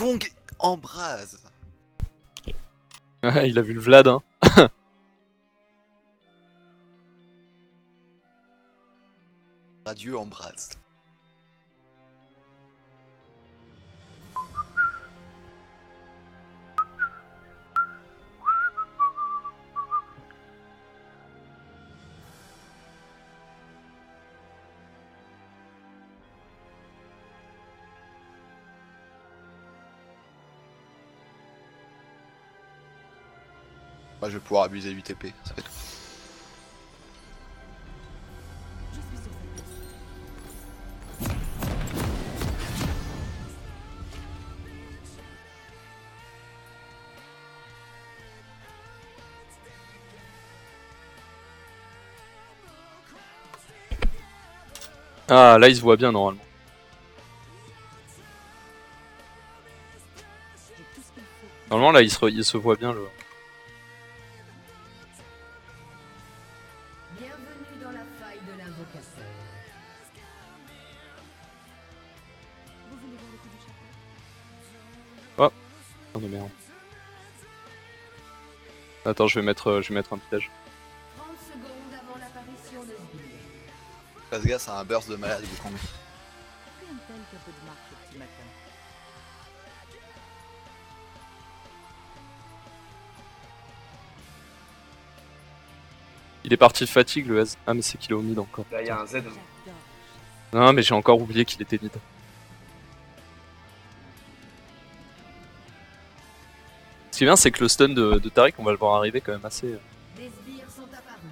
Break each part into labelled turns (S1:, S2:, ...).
S1: Kong embrase.
S2: Ouais, il a vu le Vlad, hein.
S1: Radieux embrase. Bah, je vais pouvoir abuser 8 épées, ça fait tout.
S3: Je suis sur cette piste.
S2: Ah, là il se voit bien normalement.
S3: J'ai tout ce qu'il faut.
S2: Normalement là il se voit bien le...
S4: Bienvenue dans la faille de l'invocateur.
S3: Vous voulez voir le coup du chapeau?
S2: Oh de merde. Attends, je vais mettre un piège.
S4: 30 secondes avant l'apparition de Sbire.
S1: Phasgas a un burst de malade de Kong.
S3: Rien de tel qu'un peu de marche au petit matin.
S2: Il est parti de fatigue le S. Ah mais c'est qu'il est au mid encore.
S5: Là, il y a un Z.
S3: J'adore.
S2: Non mais j'ai encore oublié qu'il était mid. Ce qui est bien c'est que le stun de Taric on va le voir arriver quand même assez...
S4: Des sbires sont apparus.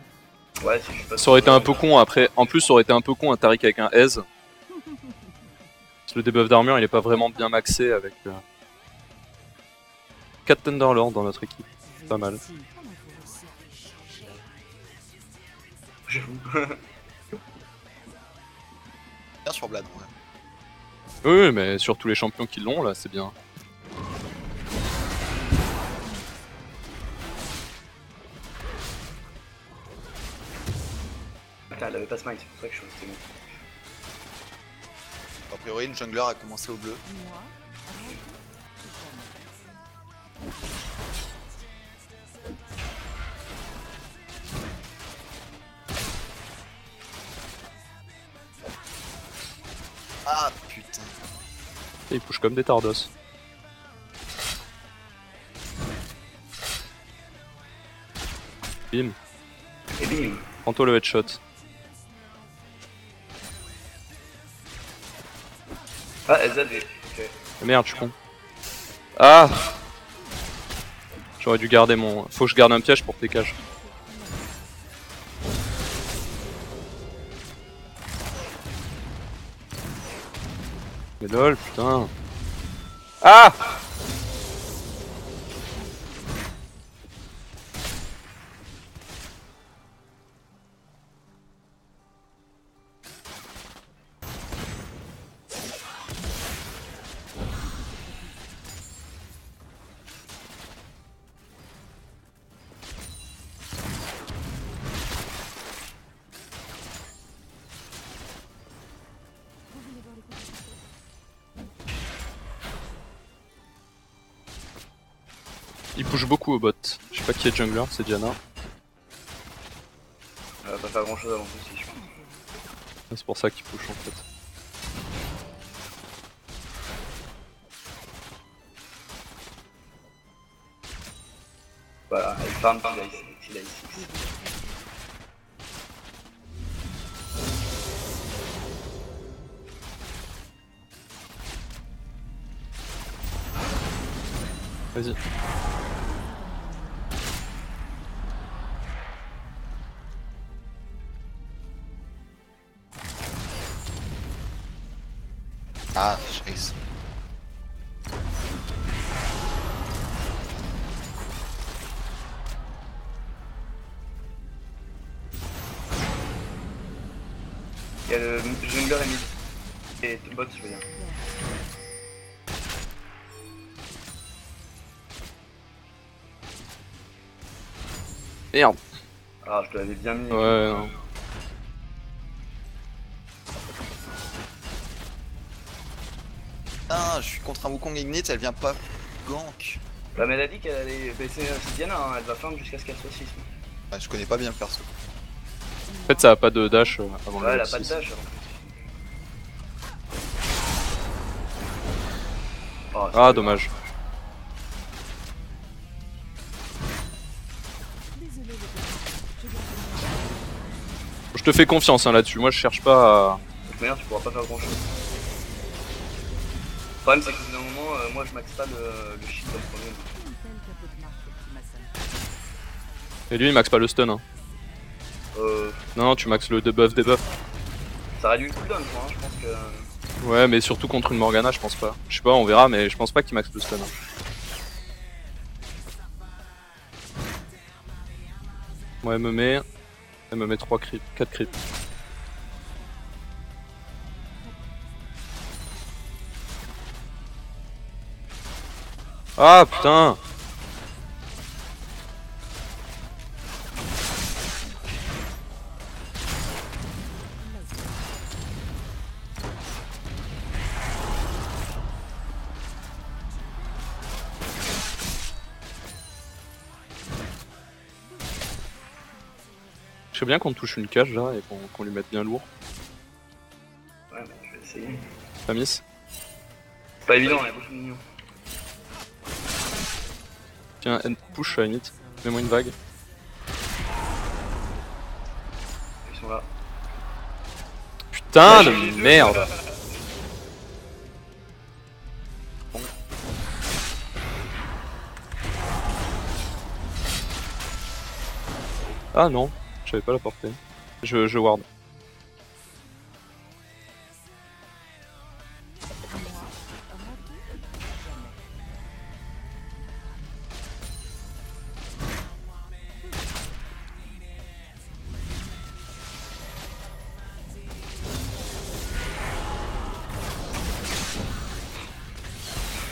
S5: Ouais, si je suis pas
S2: Ça aurait été un peu con après, en plus ça aurait été un peu con un Taric avec un Ez. Parce que le debuff d'armure il est pas vraiment bien maxé avec 4 Thunderlords dans notre équipe. Pas mal.
S3: Si, comment il faut aussi.
S5: J'avoue.
S1: Bien sur Blad, ouais.
S2: Oui mais sur tous les champions qui l'ont là c'est bien.
S5: Putain, elle avait pas smite, c'est pour ça que je suis resté bon.
S1: A priori, une jungler a commencé au bleu.
S3: Moi, rien que
S1: Ah putain.
S2: Et ils push comme des tardos. Bim,
S5: Et bim.
S2: prends-toi le headshot.
S5: Ah, Z, ok.
S2: Ah, merde, je suis con. Ah! J'aurais dû garder mon... Faut que je garde un piège pour TK. Mais lol, putain. Ah!
S3: vous voulez voir le coup du chapeau?
S2: Il push beaucoup au bot. Je sais pas qui est jungler, c'est Diana.
S5: Elle va pas faire grand chose avant ceci, je pense.
S2: C'est pour ça qu'il push en fait.
S5: Voilà, elle farm s'il a ici.
S2: Vas-y.
S1: Ah, Chase.
S5: Il y a le jungler et mid. Et bot, je veux dire.
S2: Merde.
S5: Ah, je te l'avais bien mis.
S2: Ouais, non.
S1: Ah, je suis contre un Wukong Ignite, elle vient pas gank.
S5: Bah mais elle a dit qu'elle allait baisser Diana, hein. Elle va farm jusqu'à ce qu'elle soit 6.
S1: Bah, je connais pas bien le perso.
S2: En fait, ça a pas de dash avant
S5: Ouais, elle
S2: le
S5: a pas de
S2: 6.
S5: dash. Oh, c'est
S2: Ah,
S5: pas
S2: dommage.
S3: Désolé les gars. Je dois revenir.
S2: Je te fais confiance hein, là-dessus. Moi, je cherche pas à.
S5: De toute manière, tu pourras pas faire grand chose. Le problème, c'est qu'au bout d'un moment, moi je max pas le shield dans le premier.
S3: Une telle capot de marque, Optima-san.
S2: Et lui, il max pas le stun. Hein. Non, tu max le debuff.
S5: Ça réduit le cooldown, je crois, hein. Je pense que.
S2: Ouais, mais surtout contre une Morgana, je pense pas. Je sais pas, on verra, mais je pense pas qu'il max le stun. Hein. Ouais, elle me met 3 crits, 4 crits. Ah putain! Je sais bien qu'on touche une cage là et qu'on lui mette bien lourd.
S5: Ouais, bah, je vais essayer.
S2: Pas miss.
S5: C'est pas évident, il y a beaucoup de minions.
S2: Tiens, end push à la limite. Mets-moi une vague.
S5: Ils sont là.
S2: Putain de
S5: Ouais, j'ai les deux.
S2: merde! Ah non, je savais pas la portée. Je ward.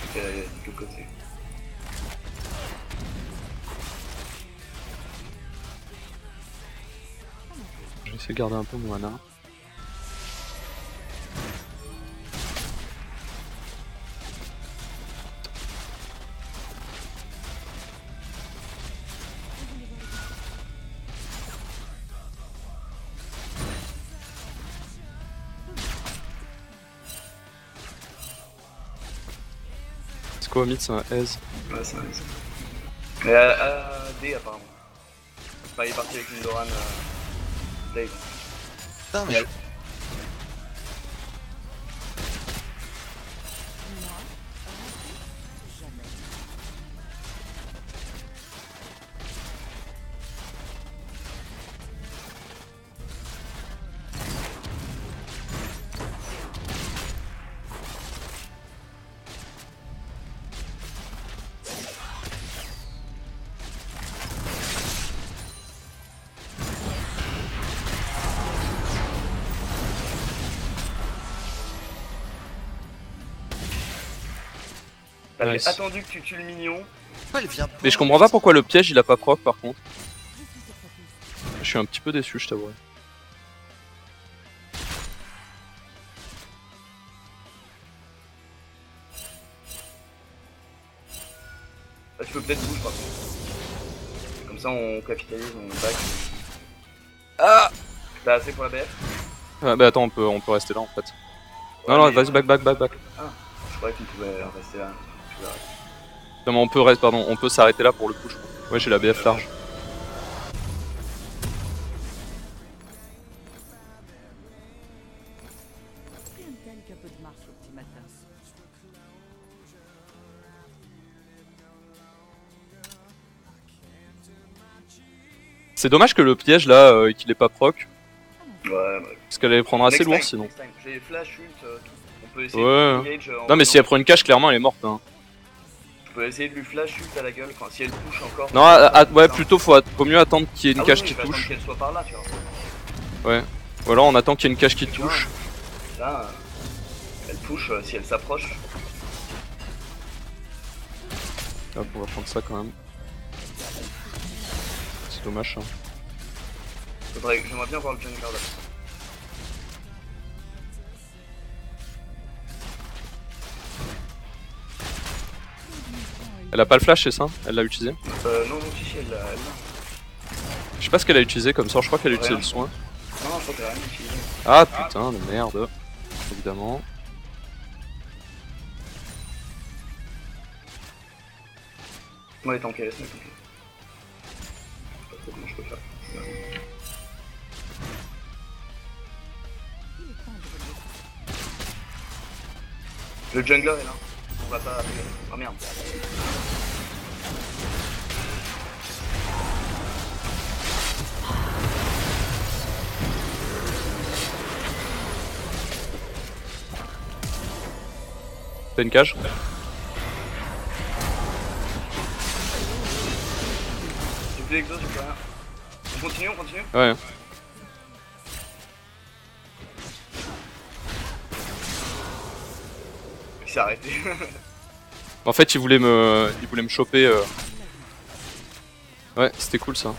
S5: Ok, il y a de l'autre côté.
S2: Je vais essayer de garder un peu mon mana. C'est quoi au mid, c'est un aise.
S5: Ouais, c'est nice. Mais à D apparemment. Enfin, il est parti avec une Doran Dave.
S1: Putain, mais elle...
S5: T'avais
S2: Nice.
S5: attendu que tu tues le mignon.
S1: pourquoi elle vient pas?
S2: Mais je comprends pas pourquoi le piège il a pas proc par contre. Je suis un petit peu déçu, je t'avoue.
S5: Là, tu peux peut-être bouger par contre. Comme ça, on capitalise, on back.
S2: Ah!
S5: T'as assez pour la BF?
S2: Ah, bah attends, on peut rester là en fait.
S5: Ouais,
S2: Non, non,
S5: mais-
S2: vas-y, back.
S5: Je croyais qu'on pouvait rester là. Je vais arrêter.
S2: Non, mais on peut s'arrêter là pour le coup, je crois. Ouais, j'ai la BF large.
S3: Une telle capot de marque, Optimata.
S2: C'est dommage que le piège là, qu'il ait pas proc.
S5: Ouais,
S2: Parce qu'elle allait prendre assez
S5: Next
S2: lourd
S5: time,
S2: sinon.
S5: next time. J'ai flash ult, on peut essayer
S2: Ouais.
S5: de engage,
S2: Non, mais si elle prend une cache, clairement elle est morte. Hein.
S5: Je peux essayer de lui flash ult à la gueule, enfin si elle touche encore.
S2: Non, ouais, plutôt faut mieux attendre qu'il y ait une
S5: Ah oui,
S2: cache
S5: oui,
S2: qui
S5: je vais attendre
S2: touche.
S5: qu'elle soit par là, tu vois.
S2: Ouais. Ou alors on attend qu'il y ait une cache qui
S5: Tu vois,
S2: touche.
S5: Là, elle touche si elle s'approche.
S2: Hop, on va prendre ça quand même. C'est dommage hein.
S5: J'aimerais bien voir le jungler là.
S2: Elle a pas le flash, c'est ça? Elle l'a utilisé?
S5: Non, non, si, elle l'a.
S2: Je sais pas ce qu'elle a utilisé comme sort, je crois qu'elle a utilisé le soin.
S5: Non, non, je crois qu'elle a rien utilisé.
S2: Ah putain de merde. Évidemment.
S5: Laisse-moi les tanker, laisse-moi les tanker. Je sais pas trop comment je peux faire. Le jungler est là. On va pas. Oh merde.
S2: T'as une cage?
S5: J'ai plus d'exos, j'ai plus rien. On continue, on continue?
S2: Ouais.
S5: Il s'est arrêté.
S2: En fait, il voulait me choper. Ouais, c'était cool ça.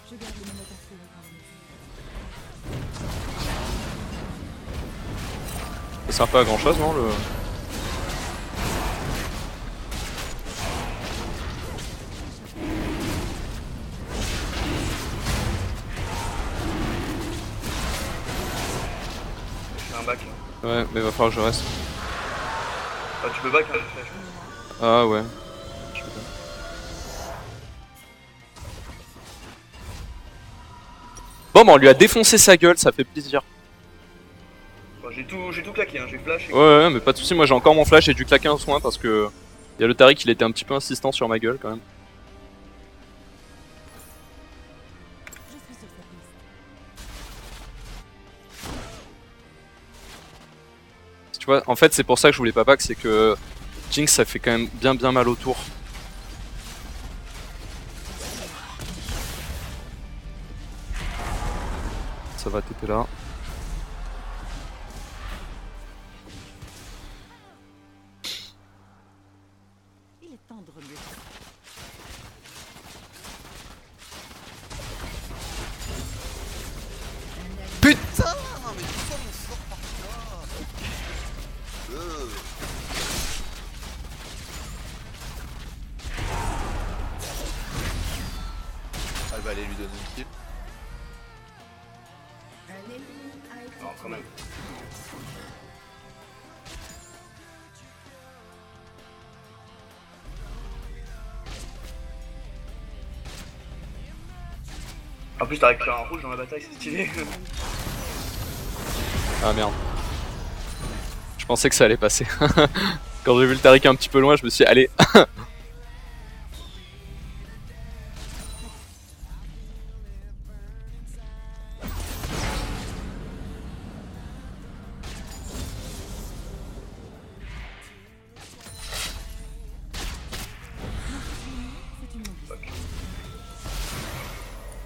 S3: Je garde les menottes à feu avant le
S2: Ça sert pas à grand chose, non le...
S5: Je fais un back.
S2: Ouais, mais va falloir que je reste.
S5: Ah, tu peux back, hein, je flash.
S2: Ah ouais. Bon, bah on lui a défoncé sa gueule, ça fait plaisir.
S5: Bon, j'ai tout claqué, hein, j'ai flash. Et...
S2: Ouais, mais pas de soucis, moi j'ai encore mon flash, j'ai dû claquer un soin parce que y a le Tariq, il était un petit peu insistant sur ma gueule quand même.
S3: Je suis sur sa piste.
S2: Tu vois, en fait c'est pour ça que je voulais pas back, c'est que Jinx ça fait quand même bien mal autour. Ça va, t'étais là.
S3: Il est temps de remuer.
S1: Putain, mais pourquoi on sort par là? Elle va aller lui donner une kill.
S4: Un ennemi a été
S5: Non, quand même. En plus, t'as récupéré un rouge dans la bataille, c'est stylé.
S2: Ah merde. Je pensais que ça allait passer. Quand j'ai vu le Tariq un petit peu loin, je me suis dit, allez.
S3: C'est une novice.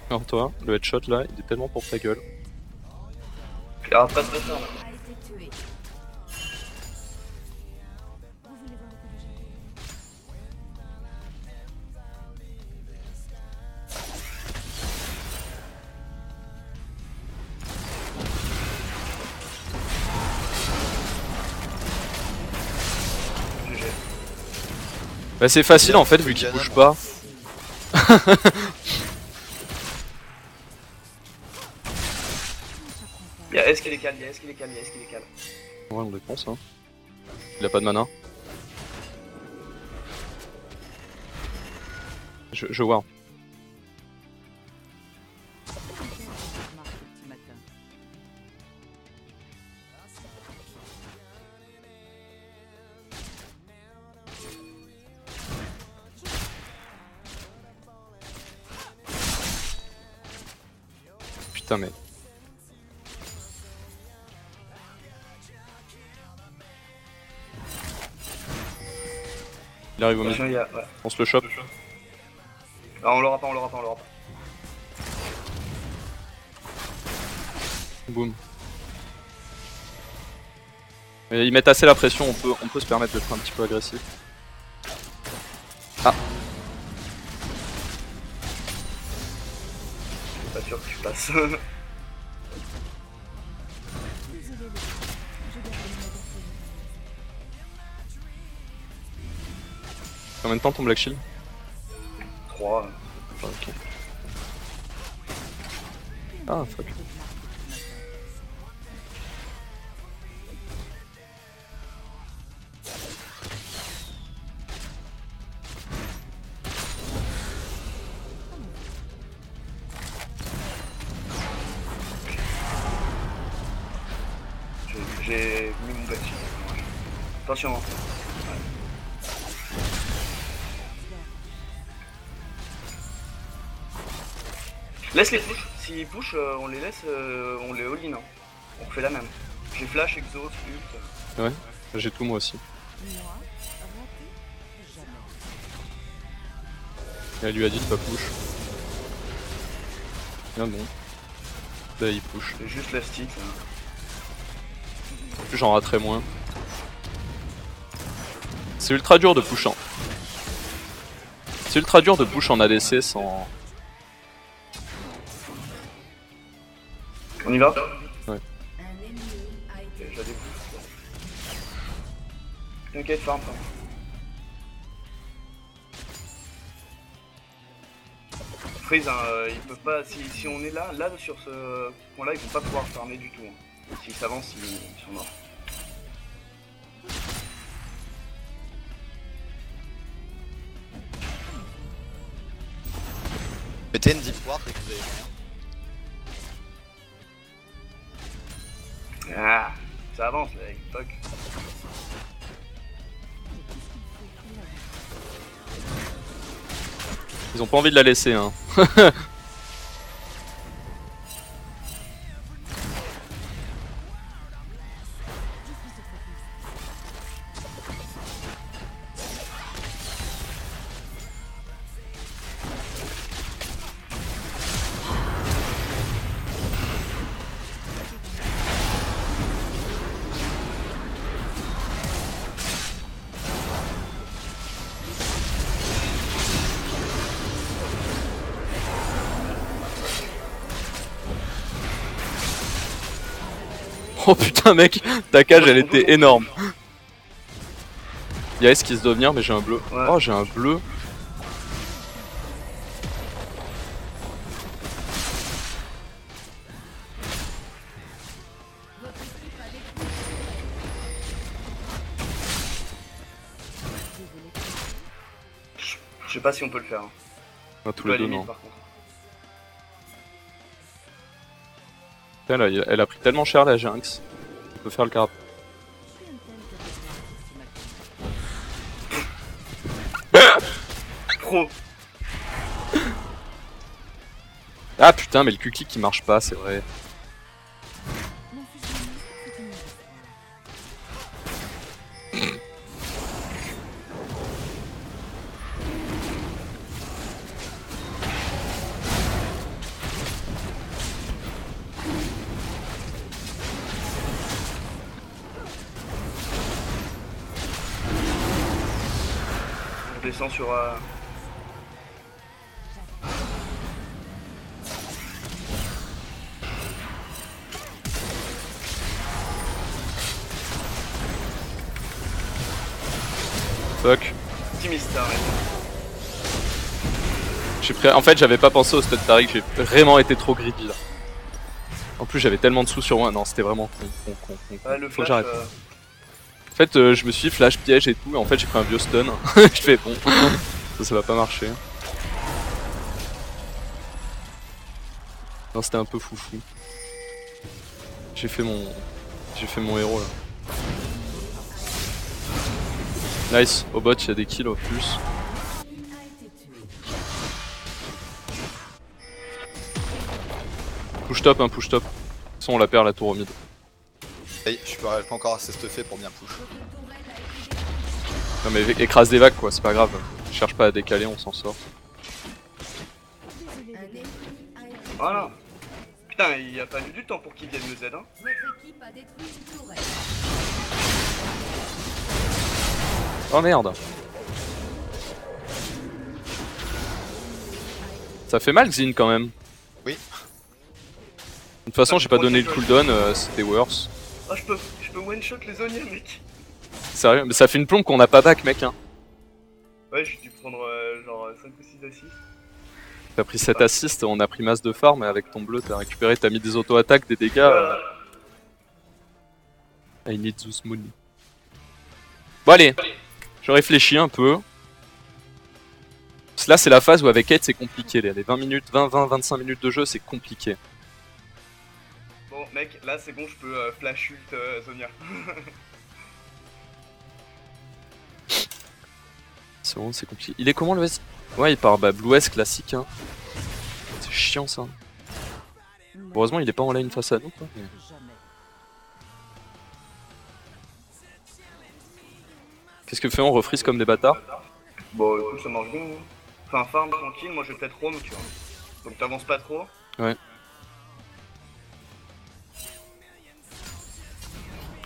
S2: Alors toi, le headshot là, il est tellement pour ta gueule.
S5: Alors, passe le sort là.
S4: a été tué.
S3: Vous voulez voir le coup du château?
S5: GG.
S2: Bah c'est facile en fait vu qu'il bouge pas.
S5: Y'a S qui les cale, y'a S qui les cale, y'a S qui les cale.
S2: Ouais, on dépense hein. Il a pas de mana. Je vois.
S3: Marche au petit matin.
S2: Putain mais. Il arrive au milieu.
S5: Attention, y'a. Ouais.
S2: On se le chope.
S5: Ah, on l'aura pas, on l'aura pas, on l'aura pas.
S2: Boum. Et ils mettent assez la pression, on peut se permettre d'être un petit peu agressif. Ah.
S5: Pas pas sûr que tu passes.
S3: Désolé les gars. Je garde le mode
S2: Combien de temps ton Black Shield?
S5: 3.
S2: Ah, ok. Ah, fuck.
S5: J'ai mis mon Black Shield. Attention. Hein. Laisse les push. S'ils push, on les laisse, on les all-in. Hein. On refait la même. J'ai flash, exhaust, ult.
S2: Ouais, j'ai tout moi aussi.
S3: moi, raté, jamais.
S2: Elle lui a dit de pas push. Ah bon. Là il push.
S5: J'ai juste la stick. Hein.
S2: En plus j'en raterai moins. C'est ultra dur de push en. C'est ultra dur de push en ADC sans.
S5: On y va?
S4: Un ennemi a été
S5: Ok, je la découvre. T'inquiète, farm. Freeze, hein, ils peuvent pas. Si on est là sur ce point-là, ils vont pas pouvoir farmer du tout. Hein. S'ils s'avancent, ils sont morts.
S1: Mettez une deep ward dès que vous avez moyen.
S5: Ah, ça avance là, avec fuck.
S2: Ils ont pas envie de la laisser hein. Oh putain mec, ta cage elle était énorme. Y'a S qui se doit venir mais j'ai un bleu.
S5: Ouais.
S2: Oh j'ai un bleu.
S5: Je sais pas si on peut le faire. Hein.
S2: Ah,
S5: On
S2: tous
S5: peut
S2: les
S5: à la
S2: deux
S5: limite,
S2: non.
S5: par contre.
S2: Putain, là, elle a pris tellement cher la Jinx. On peut faire le carap.
S5: Pro.
S2: Ah putain mais le Q-click qui marche pas c'est vrai.
S3: Mon fusil, c'est une histoire.
S5: On descend sur.
S2: Fuck.
S5: Optimiste, arrête.
S2: J'ai pris... En fait j'avais pas pensé au stun Taric, j'ai vraiment été trop greedy là. En plus j'avais tellement de sous sur moi, non c'était vraiment con.
S5: Ouais, le
S2: Faut que
S5: flash.
S2: j'arrête. En fait je me suis dit flash piège et tout et en fait j'ai pris un vieux stun. Je fais bon, ça va pas marcher. Non c'était un peu foufou. J'ai fait mon héros là. Nice, au bot il y a des kills au plus.
S4: a été tué.
S2: Push top, push top. De toute façon on la perd la tour au mid.
S1: Hey, je suis pas encore assez stuffé pour bien push.
S2: Non mais écrase des vagues quoi, c'est pas grave. Je cherche pas à décaler, on s'en sort.
S3: Désolé
S4: Un
S3: les gars.
S4: ennemi a été tué.
S5: Voilà. Putain, il a fallu du temps pour qu'il vienne le Z. Hein.
S4: Votre équipe a détruit une tourelle.
S2: Oh merde. Ça fait mal Xin quand même.
S1: Oui.
S2: toute façon, j'ai pas donné le cooldown, c'était worse.
S5: Oh, je peux one shot les Zhonia, mec.
S2: Sérieux, mais ça fait une plombe qu'on a pas back, mec. Hein.
S5: Ouais, j'ai dû prendre genre 5 ou 6 assists.
S2: T'as pris 7 assists, on a pris masse de farm, et avec ton bleu, t'as récupéré, t'as mis des auto-attaques, des dégâts. I need this money. Bon, allez, je réfléchis un peu. Là, c'est la phase où avec Ed, c'est compliqué. Les 20 minutes, 25 minutes de jeu, c'est compliqué.
S5: Bon, mec, là c'est bon, je peux flash ult Zhonia.
S2: C'est bon, c'est compliqué. Il est comment le West? Ouais, il part Blue S classique. Hein. C'est chiant ça. Heureusement, il est pas en line face à nous. Quoi. Mais... Qu'est-ce que fait on refreeze comme des bâtards?
S5: Bon, écoute, ça marche bien. Hein. Enfin, farm tranquille, moi je vais peut-être roam, tu vois. Donc t'avances pas trop.
S2: Ouais.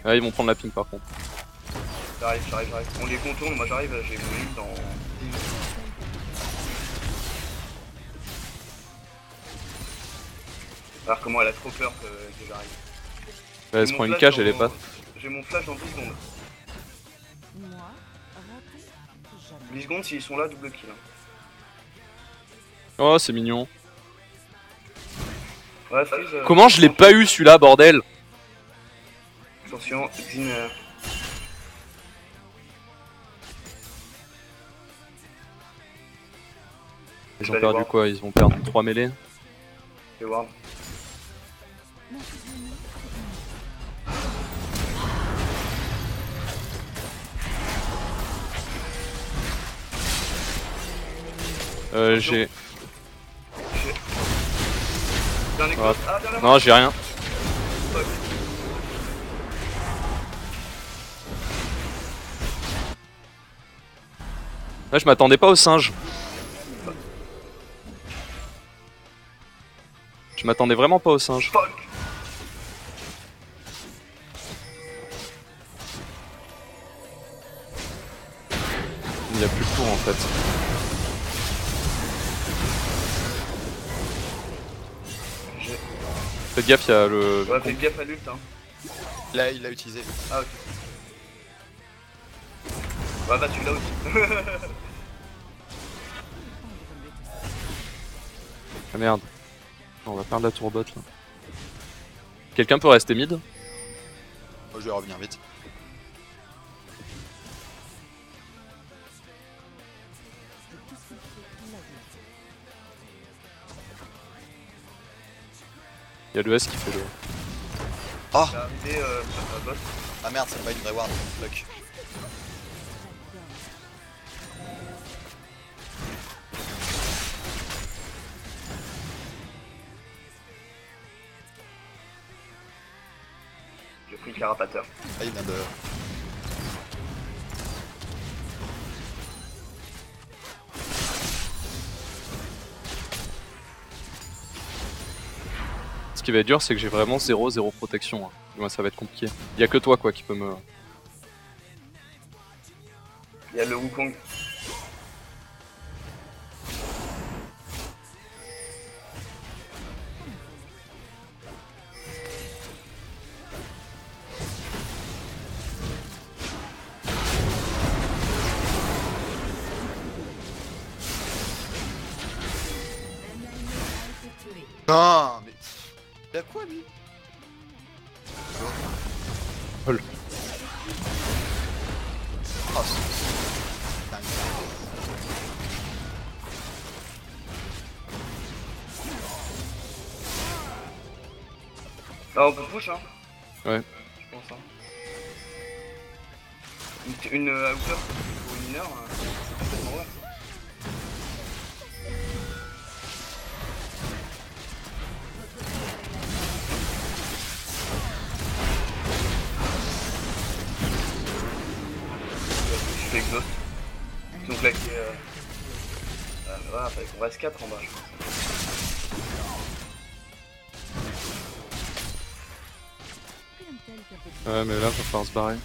S2: Ah, ils vont prendre la ping par contre.
S5: J'arrive. On les contourne, moi j'arrive, j'ai mon ult dans 10 minutes. Alors que moi elle a trop peur que j'arrive.
S2: Elle se prend une cage, elle est pas.
S5: J'ai mon flash dans 10 secondes.
S3: Moi, raté, jamais.
S5: 10 secondes, s'ils sont là, double kill. Hein.
S2: Oh, c'est mignon.
S5: Ouais, Freeze,
S2: Comment je l'ai pas eu celui-là, bordel?
S5: Attention, Xin.
S2: Ils ont perdu quoi? Ils vont perdre 3 mêlées.
S5: Je vais voir.
S2: J'ai...
S5: Dernier
S2: Ah.
S5: close. Ah, dernier
S2: Non, j'ai rien.
S5: fuck.
S2: Là, je m'attendais pas au singe. Je m'attendais vraiment pas au singe.
S5: Fuck.
S2: Il y a plus de tour en fait. Faites gaffe, il y a le...
S5: Ouais, fais gaffe à l'ult, hein.
S1: Là, il l'a utilisé.
S5: Ah, ok. Ouais, bah celui-là aussi.
S2: Ah merde. On va perdre la tourbotte là. Quelqu'un peut rester mid?
S1: Moi, je vais revenir vite.
S2: Il y a le S qui fait le...
S1: Oh
S5: J'ai arrivé boss.
S1: ah merde, c'est pas une vraie ward. Fuck.
S5: J'ai pris le carapateur.
S1: Ah, il vient de.
S2: Ce qui va être dur, c'est que j'ai vraiment 0 protection. Hein. Moi, ça va être compliqué. Il y a que toi quoi qui peut me...
S5: Il y a le Wukong.
S1: Non, mais. Y'a quoi lui?
S2: Hol.
S1: Oh, c'est dingue.
S5: Ah, on peut push, hein.
S2: Ouais.
S5: Je pense, hein. Une hauteur pour une mineur, c'est complètement vrai. Je fais exhaust. Donc là, qui est. Voilà, fallait qu'on reste 4 en bas, je pense.
S3: Rien de tel qu'un peu de
S2: Ouais, mais là, va falloir se barrer.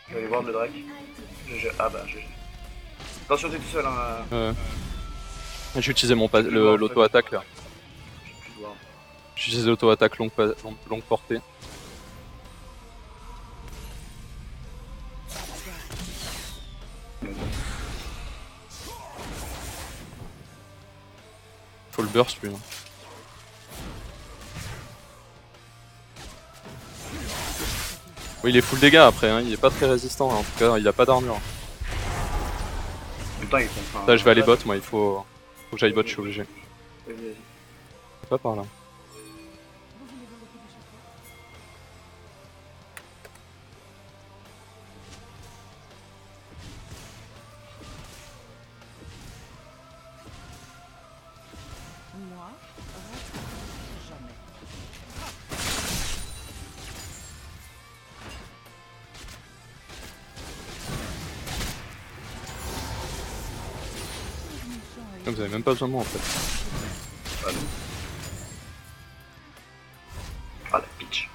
S5: Je vais aller voir le Drake. Ah bah, GG. Attention, t'es tout seul, hein.
S2: J'ai utilisé mon l'auto-attaque là.
S5: J'ai plus de voir.
S2: J'ai utilisé l'auto-attaque longue portée. Faut le burst lui. Hein. Oui, il est full dégâts après, hein. Il est pas très résistant, hein. En tout cas, il a pas d'armure.
S5: Putain, ils font.
S2: Là, je vais aller bot, moi, il faut que j'aille bot, je suis obligé.
S5: Vas-y, vas-y.
S2: Pas par là.
S3: Vous voulez voir le coup du chapeau? Moi, jamais.
S2: Vous avez même pas besoin de moi en fait.
S5: Ah non. Ah la pitch.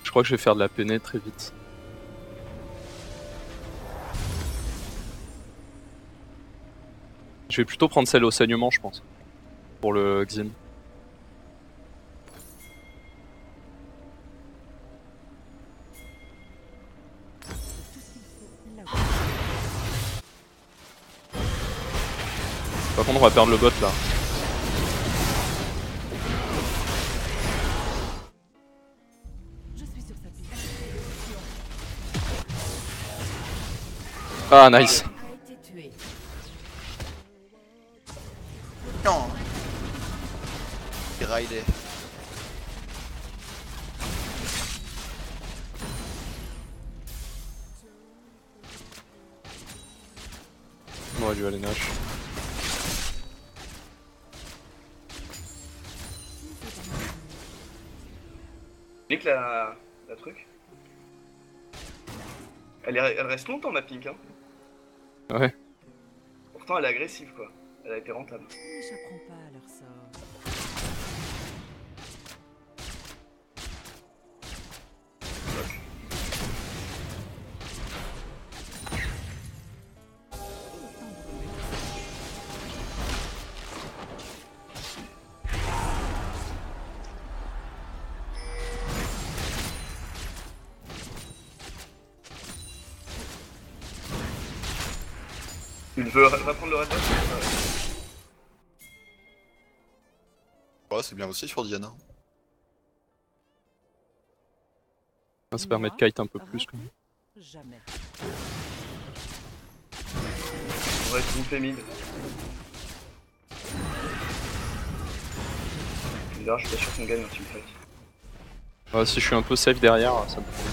S2: Je crois que je vais faire de la péné très vite. Je vais plutôt prendre celle au saignement, je pense. Pour le Xin. Par contre, on va perdre le bot là.
S3: Je suis sur sa piste.
S2: Ah, nice.
S4: A été tué.
S1: Non. Il raidait.
S2: On aurait dû aller Nash.
S5: Nique la truc. Elle reste longtemps ma pink, hein.
S2: Ouais.
S5: Pourtant elle est agressive quoi. Elle a été rentable.
S3: Ils n'échapperont pas à leur sort.
S5: Il veut reprendre le reste.
S1: Ouais, c'est bien aussi sur Diana.
S2: Ça se permet de kite un peu plus. Quoi.
S3: Jamais.
S5: On va être bouffé mid. D'ailleurs je suis pas sûr qu'on gagne un teamfight.
S2: Ouais, si je suis un peu safe derrière, ça me fait.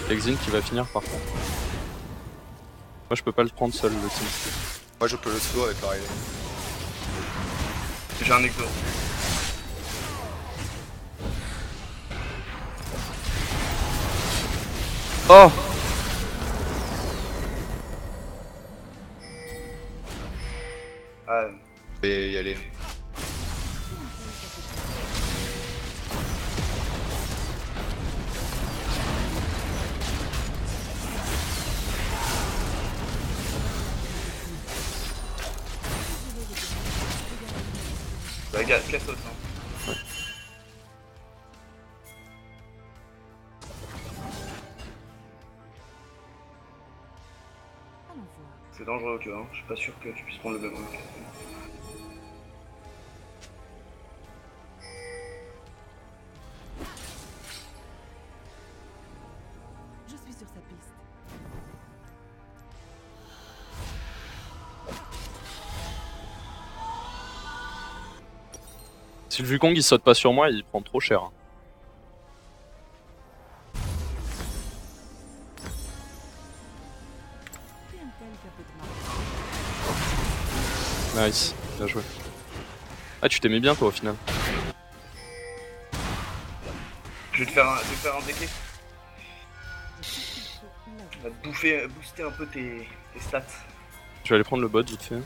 S2: Exine qui va finir par contre. Moi je peux pas le prendre seul le team.
S1: Moi je peux le slow avec la raid.
S5: J'ai un exo.
S2: Oh!
S5: Ah,
S1: Je vais y aller.
S5: bah gars, casse-os hein.
S3: Allons voir.
S5: C'est dangereux tu vois, hein. Je suis pas sûr que tu puisses prendre le ballon.
S3: Je suis sur sa piste.
S2: Si le Wukong il saute pas sur moi, il prend trop cher. Hein.
S3: Rien de tel qu'un peu de marque.
S2: Nice, bien joué. Ah tu t'aimais bien toi au final.
S5: Je vais te faire un déclé.
S3: J'ai tout ce qu'il faut là
S5: On va te booster un peu tes stats.
S2: Je vais aller prendre le bot vite fait.
S3: Vous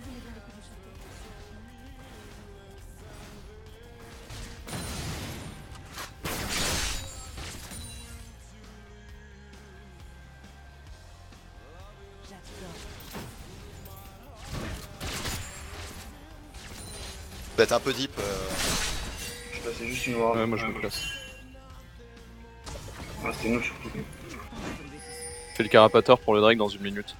S3: voulez voir le coup du chapeau? J'adore.
S1: Va être un peu deep.
S5: Je sais pas, c'est juste une ward.
S2: Ouais, moi je me place.
S5: Ah, c'était nous surtout.
S2: Fais le carapateur pour le Drake dans 1 minute.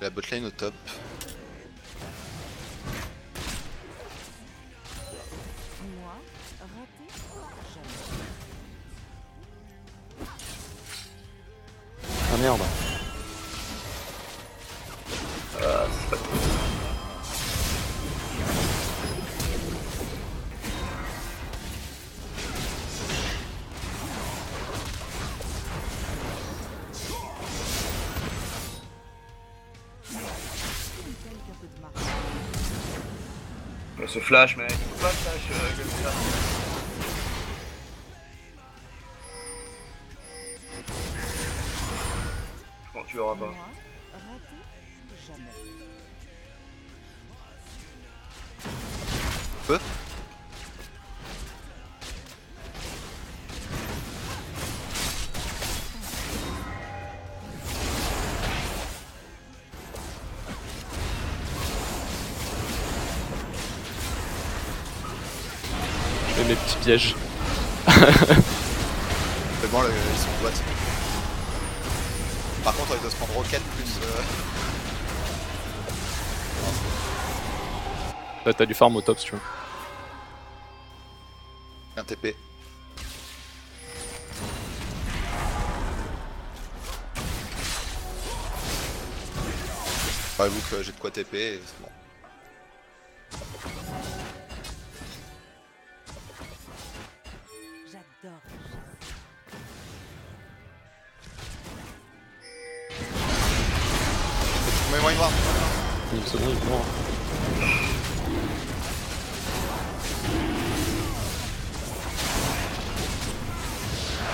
S1: La botlane au top.
S3: Moi, raté, jamais.
S2: Ah merde.
S5: Ah, c'est pas cool.
S3: Quelqu'un peu de marque.
S5: Ce flash, mec. Faut pas flash comme ça. Bon, tu l'auras pas.
S3: Moi, raté, jamais.
S1: Peu.
S2: Je fais mes petits pièges.
S1: Mais bon, ils sont boîte. Par contre, il doit se prendre rocket plus.
S2: Là t'as du farm au top si tu veux.
S1: Un TP. J'avoue que j'ai de quoi TP et c'est bon.
S3: J'adore.
S1: Mais moi,
S2: Une seconde, il est mort.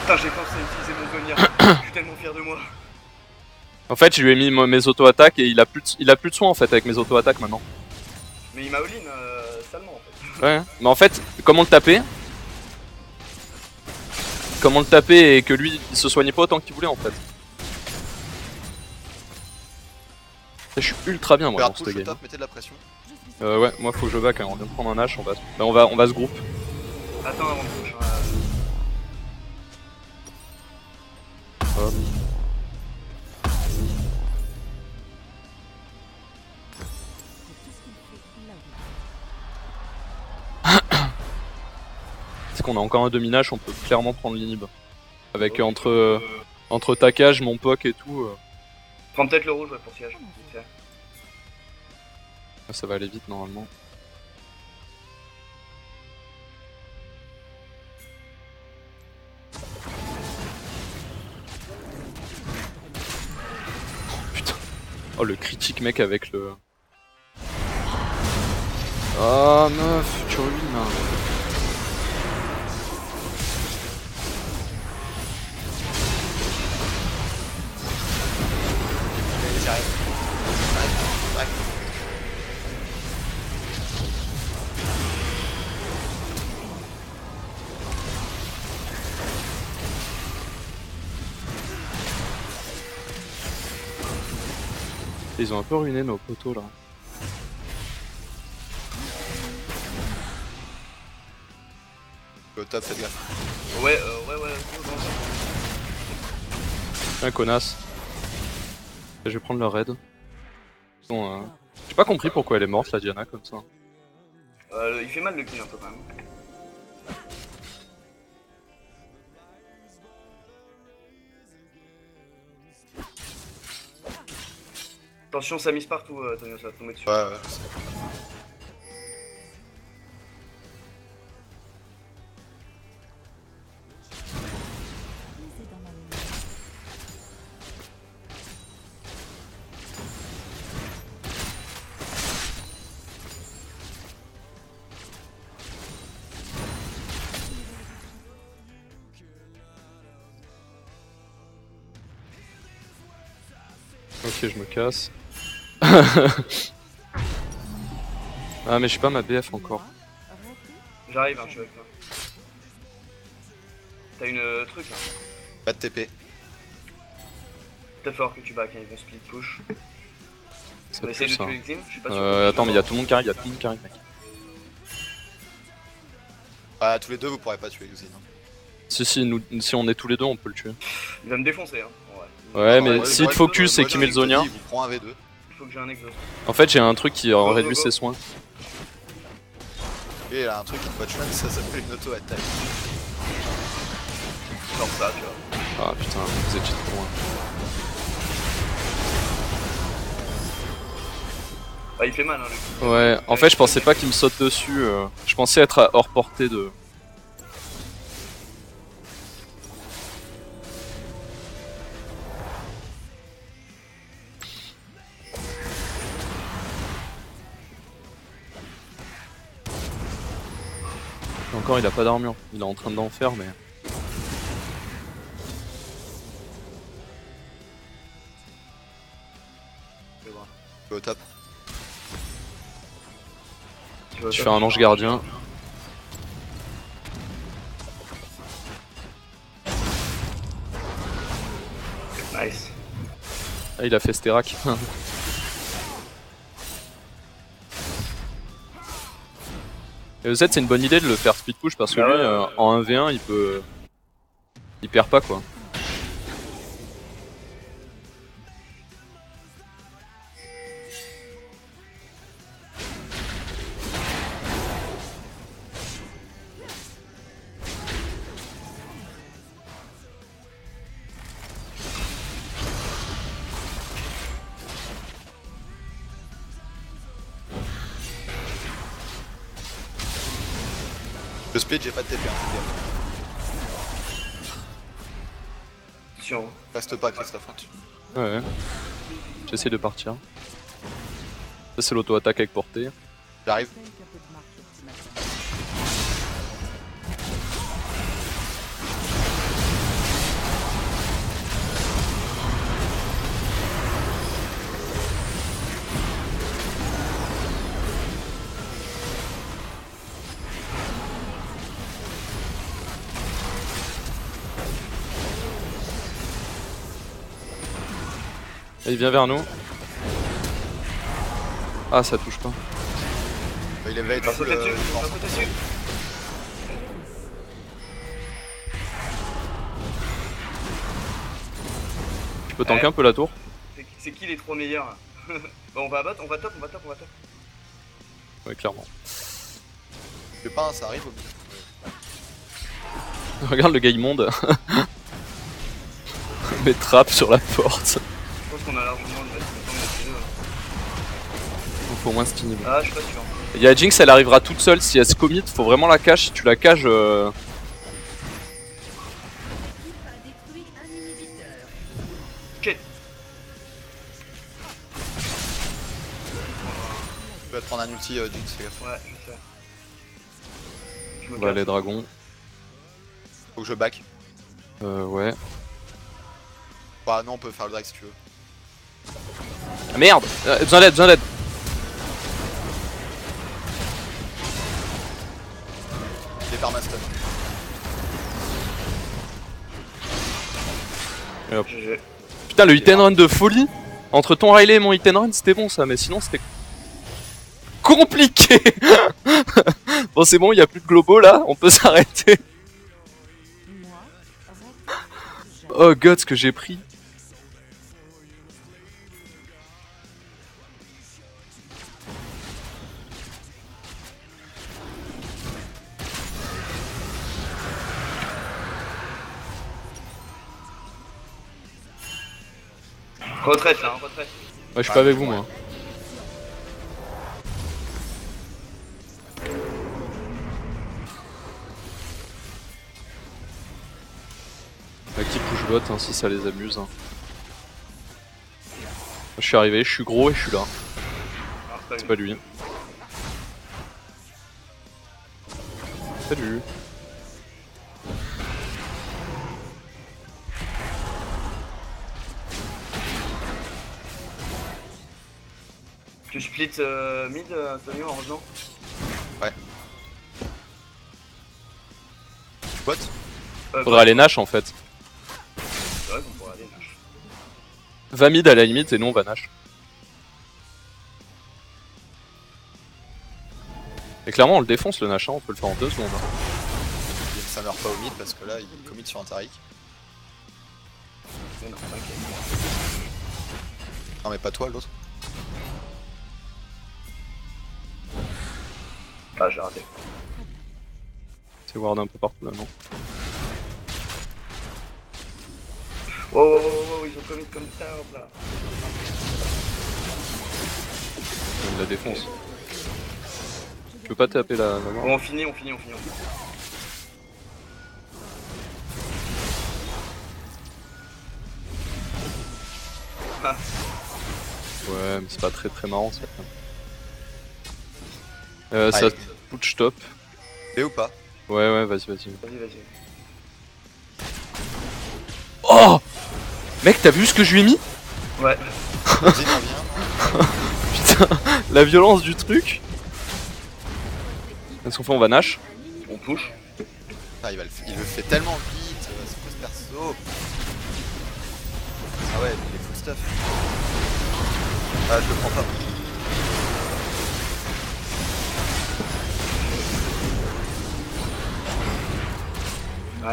S5: Putain, j'ai pensé à utiliser mon Zonia. Je suis tellement fier de moi.
S2: En fait, je lui ai mis mes auto-attaques et il a plus de soins en fait avec mes auto-attaques maintenant.
S5: Mais il m'a all-in salement en fait.
S2: Ouais, mais en fait, comment le taper et que lui il se soignait pas autant qu'il voulait en fait. Je suis ultra bien moi
S1: regarde
S2: dans
S1: push
S2: cette
S1: au
S2: game.
S1: top, mettez de la pression.
S3: Je suis
S2: Ouais, moi faut que je back, hein. On vient de prendre un H, on va se groupe.
S5: Attends avant de push.
S2: Hop.
S3: tout ce qu'il faut là
S2: C'est qu'on a encore un demi-nash, on peut clairement prendre l'inhib. Avec entre taquage, mon poke et tout,
S5: Prends peut-être le rouge ouais, pour siège. vite fait.
S2: ça va aller vite normalement. Putain. Oh le critique mec avec le... Oh meuf, tu ruines là.
S1: J'arrive. Ouais.
S2: Ils ont un peu ruiné nos poteaux là.
S1: Au top, faites gaffe.
S5: Ouais, go, go.
S2: Un connasse. Et je vais prendre leur raid. Bon, j'ai pas compris pourquoi elle est morte la Diana comme ça.
S5: Il fait mal le kill un peu quand même. Attention, ça mise partout, Tonio, ça va tomber dessus.
S1: Ouais, ouais.
S3: C'est dans ma mémoire.
S2: Ok, je me casse. Ah mais j'ai pas ma BF encore.
S5: J'arrive, hein, je suis avec toi. T'as une truc là.
S1: Pas de TP.
S5: Peut-être falloir que tu back, hein, ils vont split push.
S2: Ça
S5: On essaie de
S2: pousse, hein.
S5: tuer Xim, je suis pas sûr.
S2: Attends mais y'a tout le monde qui arrive, mec.
S1: Ah, tous les deux, vous pourrez pas tuer Xim.
S2: Si on est tous les deux, on peut le tuer.
S5: Il va me défoncer, hein.
S2: Ouais, mais
S1: moi,
S2: s'il te
S1: moi,
S2: focus
S1: moi,
S2: et qu'il
S1: j'ai
S2: met le
S1: un
S2: zonia,
S1: Exodie, il vous prend un V2.
S5: Il faut que j'ai un exhaust.
S2: en fait j'ai un truc qui
S5: go,
S2: réduit
S5: go.
S2: ses soins.
S1: Et il a un truc qui peut tuer, ça s'appelle une auto-attaque.
S5: Genre ça, tu vois.
S2: Ah putain, vous êtes trop loin.
S5: Ah, il fait mal, hein, le coup.
S2: Ouais, en fait je pensais pas qu'il me saute dessus, je pensais être à hors portée de... Encore il a pas d'armure, il est en train d'en faire mais...
S5: Je vais voir.
S1: Je vais au top.
S5: Tu vois,
S2: Je
S5: ça,
S2: fais un ange gardien.
S5: Nice.
S2: Ah il a fait Sterak. Et EZ c'est une bonne idée de le faire speed push parce que
S5: Ah
S2: lui
S5: ouais, ouais.
S2: en 1v1 il peut... Il perd pas quoi.
S1: Le split, j'ai pas de TP. Hein, fais gaffe.
S5: Attention.
S1: Reste pas, Christophe. Hein,
S2: Ouais. J'essaie de partir. Ça c'est l'auto-attaque avec portée.
S1: J'arrive.
S2: Et il vient vers nous. Ah ça touche pas.
S1: Il est veille
S5: Va
S1: full.
S5: sauter dessus, va sauter dessus.
S2: Je peux tanker un peu la tour.
S5: C'est qui les 3 meilleurs là? Bon, on va top, on va top.
S2: Ouais clairement.
S1: Je sais pas, hein, ça arrive au milieu.
S2: Regarde le gars immonde. Met trappe sur la porte.
S5: Je pense qu'on a largement le reste, mais on est deux, hein.
S2: Il faut au moins stun.
S5: Ah, je suis pas sûr.
S2: Il y a Jinx, elle arrivera toute seule si elle se commit, faut vraiment la cache. Si tu la caches,
S4: L'équipe a détruit un inhibiteur.
S5: Shit.
S1: Je vais te prendre un ulti, Jinx, fais gaffe.
S5: Ouais, je sais. Je me
S2: bah,
S5: casse.
S2: les dragons.
S1: Faut que je back.
S2: Ouais.
S1: Bah, non, on peut faire le drag si tu veux.
S2: Ah, merde, besoin d'aide, besoin d'aide.
S1: Il est par ma stun.
S2: Et hop.
S5: GG.
S2: Putain, le hit and run de folie. Entre ton Riley et mon hit and run, c'était bon ça, mais sinon c'était compliqué. Bon, c'est bon, il y a plus de globaux là, on peut s'arrêter. Oh god, ce que j'ai pris.
S5: Retraite là, hein, retraite.
S2: Ouais, je suis pas avec vous moi. Bah, qui push bot hein, si ça les amuse. Hein. Je suis arrivé, je suis gros et je suis là.
S5: Alors,
S2: C'est pas lui. Salut.
S5: Tu split mid, Antonio, en revenant?
S1: Bot.
S2: Faudra aller Nash en fait.
S5: C'est vrai qu'on pourrait aller Nash.
S2: Va mid à la limite et nous on va Nash. Et clairement on le défonce le Nash, hein, on peut le faire en 2 secondes.
S1: Ça meurt pas au mid parce que là il commit sur un Taric.
S5: Mais non, t'inquiète.
S1: Non mais pas toi l'autre.
S5: Ah, j'ai raté.
S2: C'est ward un peu partout là, non?
S5: Oh, ils ont commit comme ça, hop là.
S2: On la défonce. Tu peux pas taper la mort?
S5: Bon, on finit. Ah,
S2: Ouais, mais c'est pas très marrant ça. Ça
S1: Allez.
S2: push top.
S1: B ou pas?
S2: Ouais, vas-y.
S5: vas-y.
S2: Oh! Mec, t'as vu ce que je lui ai mis?
S5: Ouais.
S1: Vas-y, t'en viens.
S2: Putain, la violence du truc. Qu'est-ce qu'on fait? On va Nash.
S5: On push.
S1: Ah, il le fait tellement vite, c'est quoi ce perso? Ah ouais, il est full stuff. Ah, je le prends pas.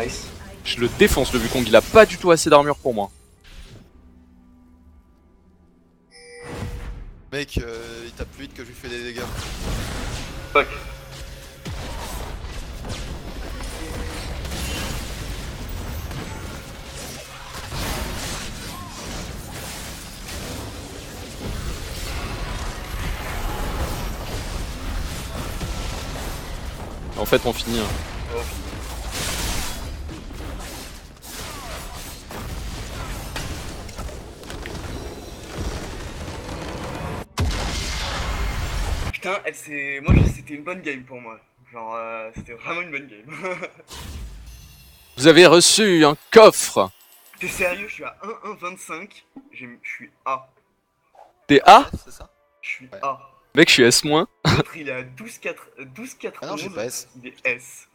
S5: Nice.
S2: Je le défonce le Wukong, il a pas du tout assez d'armure pour moi.
S1: Mec, il tape plus vite que je lui fais des dégâts.
S5: Fuck.
S2: En fait, on finit. Hein.
S5: Oh. Putain, c'était une bonne game pour moi. Genre, c'était vraiment une bonne game.
S2: Vous avez reçu un coffre.
S5: T'es sérieux? Je suis à 1-1-25. Je suis A.
S2: T'es A?
S1: Ouais, c'est ça?
S5: Je suis
S1: Ouais.
S5: A.
S2: Mec, je suis S-.
S5: L'autre, il est à 12-4.
S1: Ah non, j'ai pas S.
S5: Il est S.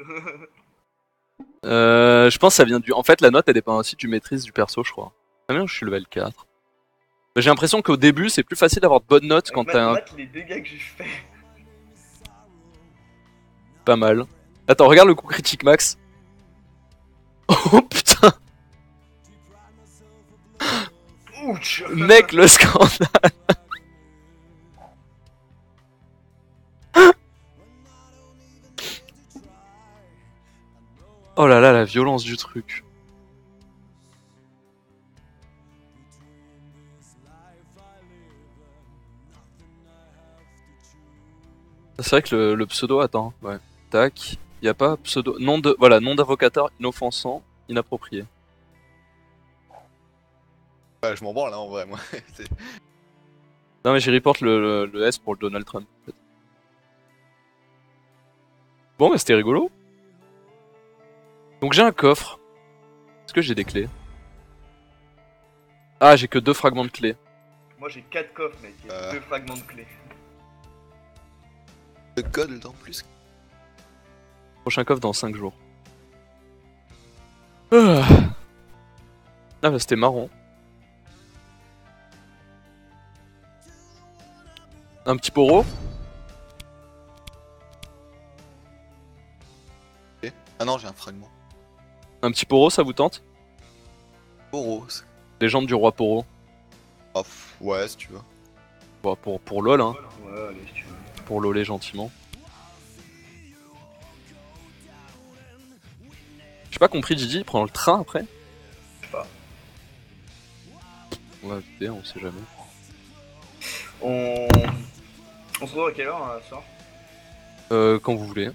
S2: Je pense que ça vient du. En fait, la note elle dépend aussi du maîtrise du perso, je crois. Ah non, je suis level 4. Mais j'ai l'impression qu'au début, c'est plus facile d'avoir de bonnes notes quand t'as un.
S5: Mate, les dégâts que j'ai fait.
S2: Pas mal. Attends, regarde le coup critique max. Oh putain!
S5: Ouch.
S2: Mec, le scandale! Oh là là, la violence du truc. C'est vrai que le pseudo, attends, ouais. Tac. Y a pas pseudo. Nom de. Voilà, nom d'avocateur inoffensant, inapproprié.
S1: Ouais, je m'en branle là en vrai, moi. C'est-
S2: Non, mais j'ai report le S pour le Donald Trump. En fait. Bon, mais c'était rigolo. Donc j'ai un coffre. Est-ce que j'ai des clés? Ah, j'ai que 2 fragments de clés.
S5: Moi j'ai 4 coffres, mec. Il y a 2 fragments de clés.
S1: Le code en plus.
S2: Prochain coffre dans 5 jours. Ah bah c'était marrant. Un petit poro.
S1: Ah non, j'ai un fragment.
S2: Un petit poro, ça vous tente?
S1: Poro.
S2: Légende du roi poro.
S1: Ah, ouais, si tu veux.
S2: Bon, pour LOL, hein.
S5: Ouais, allez, si tu veux.
S2: Pour LOLer gentiment. J'ai pas compris, Didi, il prend le train après?
S5: Je sais pas.
S2: On va éviter, on sait jamais.
S5: On se retrouve à quelle heure ce soir?
S2: Quand vous voulez.